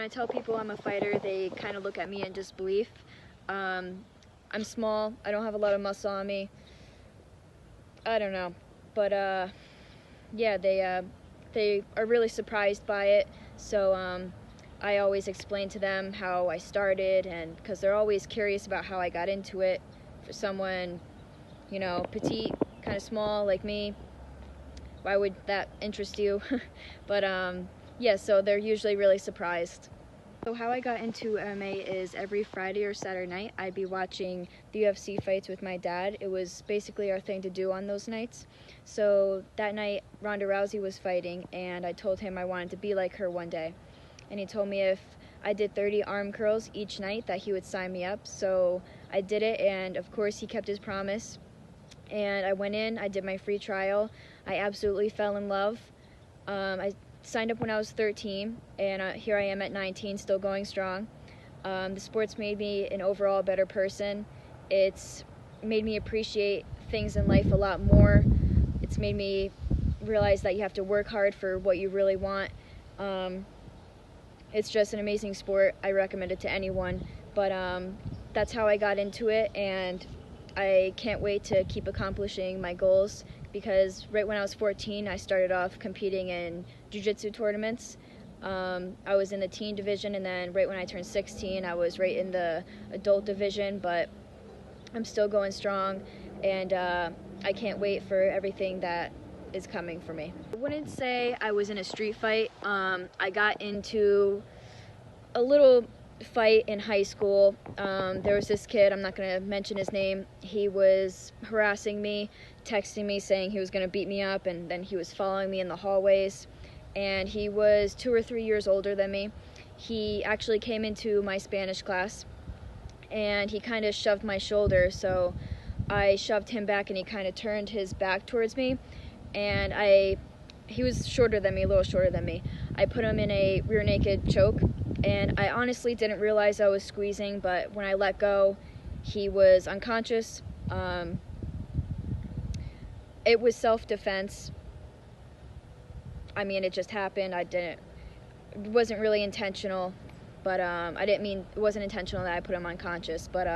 I tell people I'm a fighter, they kind of look at me in disbelief. I'm small, I don't have a lot of muscle on me. I don't know, but yeah, they are really surprised by it. So I always explain to them how I started, and because they're always curious about how I got into it. For someone, you know, petite, kind of small like me, why would that interest you? But yeah, so they're usually really surprised. So how I got into MMA is every Friday or Saturday night I'd be watching the UFC fights with my dad. It was basically our thing to do on those nights. So that night Ronda Rousey was fighting, and I told him I wanted to be like her one day. And he told me if I did 30 arm curls each night that he would sign me up. So I did it, and of course he kept his promise. And I went in, I did my free trial. I absolutely fell in love. I signed up when I was 13, and here I am at 19, still going strong. The sport's made me an overall better person. It's made me appreciate things in life a lot more. It's made me realize that you have to work hard for what you really want. It's just an amazing sport. I recommend it to anyone. But that's how I got into it, and I can't wait to keep accomplishing my goals, because right when I was 14, I started off competing in jiu-jitsu tournaments. I was in the teen division, and then right when I turned 16, I was right in the adult division, but I'm still going strong, and I can't wait for everything that is coming for me. I wouldn't say I was in a street fight. I got into a little fight in high school. There was this kid, I'm not going to mention his name, he was harassing me, texting me saying he was going to beat me up, and then he was following me in the hallways, and he was 2 or 3 years older than me. He actually came into my Spanish class, and he kind of shoved my shoulder, so I shoved him back, and he kind of turned his back towards me, and he was shorter than me, a little shorter than me. I put him in a rear naked choke, and I honestly didn't realize I was squeezing, but when I let go, he was unconscious. It was self-defense. I mean, it just happened. It wasn't really intentional, but it wasn't intentional that I put him unconscious, but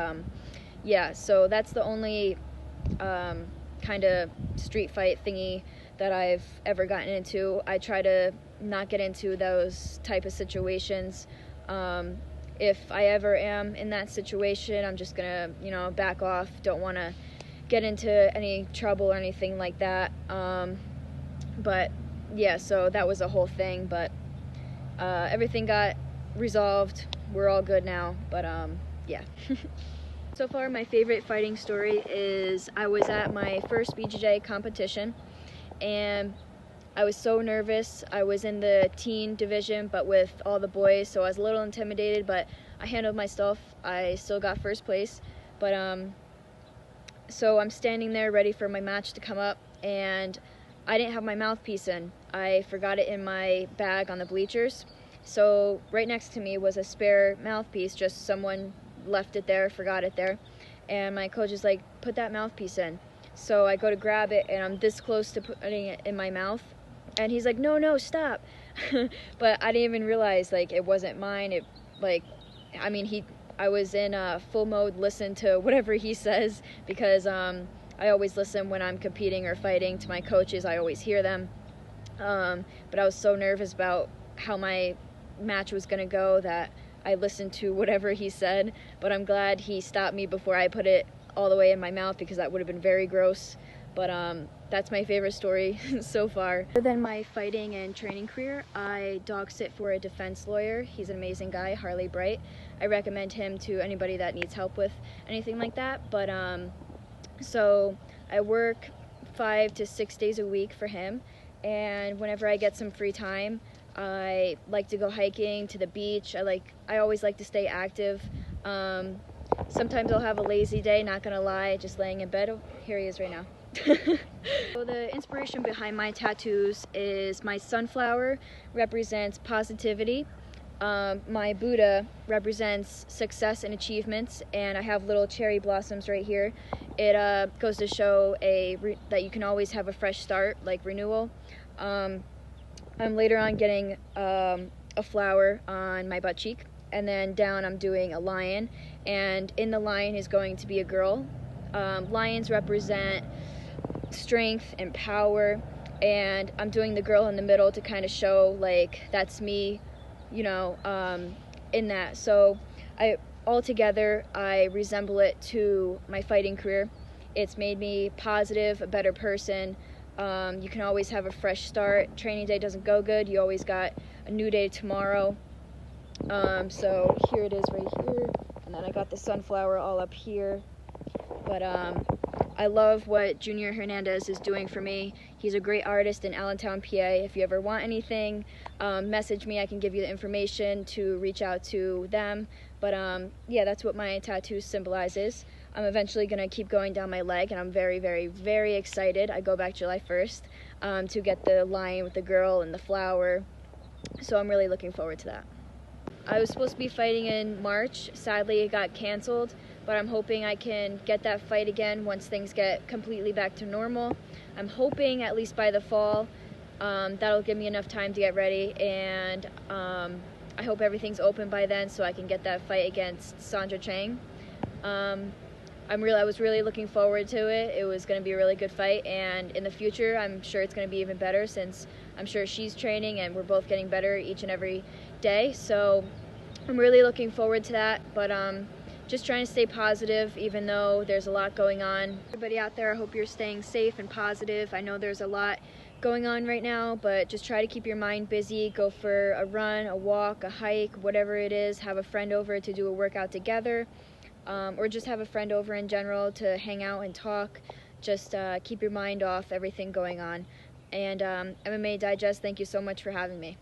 yeah, so that's the only kind of street fight thingy that I've ever gotten into. I try to not get into those type of situations. If I ever am in that situation, I'm just gonna, you know, back off. Don't want to get into any trouble or anything like that. But yeah, so that was a whole thing, but everything got resolved. We're all good now, but yeah. So far, my favorite fighting story is I was at my first BJJ competition, and I was so nervous. I was in the teen division, but with all the boys, so I was a little intimidated, but I handled myself. I still got first place, but so I'm standing there ready for my match to come up, and I didn't have my mouthpiece in. I forgot it in my bag on the bleachers. So right next to me was a spare mouthpiece, just someone left it there, forgot it there, and my coach is like, put that mouthpiece in. So I go to grab it, and I'm this close to putting it in my mouth, and he's like, no, stop. But I didn't even realize, like, it wasn't mine. I was in full mode, listen to whatever he says, because I always listen when I'm competing or fighting to my coaches. I always hear them, but I was so nervous about how my match was gonna go that I listened to whatever he said, but I'm glad he stopped me before I put it all the way in my mouth, because that would have been very gross. But that's my favorite story so far. Other than my fighting and training career, I dog sit for a defense lawyer. He's an amazing guy, Harley Bright. I recommend him to anybody that needs help with anything like that. But so I work 5 to 6 days a week for him, and whenever I get some free time, I like to go hiking, to the beach. I always like to stay active. Sometimes I'll have a lazy day, not gonna lie, just laying in bed. Oh, here he is right now. So the inspiration behind my tattoos is my sunflower represents positivity. My Buddha represents success and achievements, and I have little cherry blossoms right here. It goes to show that you can always have a fresh start, like renewal. I'm later on getting a flower on my butt cheek, and then down I'm doing a lion, and in the lion is going to be a girl. Lions represent strength and power, and I'm doing the girl in the middle to kind of show like that's me, you know, in that. So altogether I resemble it to my fighting career. It's made me positive, a better person. You can always have a fresh start. Training day doesn't go good, you always got a new day tomorrow. So here it is right here, and then I got the sunflower all up here. But I love what Junior Hernandez is doing for me. He's a great artist in Allentown, PA. If you ever want anything, message me. I can give you the information to reach out to them. But yeah, that's what my tattoo symbolizes. I'm eventually going to keep going down my leg, and I'm very, very, very excited. I go back July 1st to get the lion with the girl and the flower. So I'm really looking forward to that. I was supposed to be fighting in March. Sadly, it got canceled, but I'm hoping I can get that fight again once things get completely back to normal. I'm hoping at least by the fall. That'll give me enough time to get ready, and I hope everything's open by then so I can get that fight against Sandra Chang. I was really looking forward to it. It was going to be a really good fight, and in the future I'm sure it's going to be even better, since I'm sure she's training and we're both getting better each and every day. So I'm really looking forward to that, but just trying to stay positive even though there's a lot going on. Everybody out there, I hope you're staying safe and positive. I know there's a lot going on right now, but just try to keep your mind busy. Go for a run, a walk, a hike, whatever it is. Have a friend over to do a workout together, or just have a friend over in general to hang out and talk. Just keep your mind off everything going on. And MMA Digest, thank you so much for having me.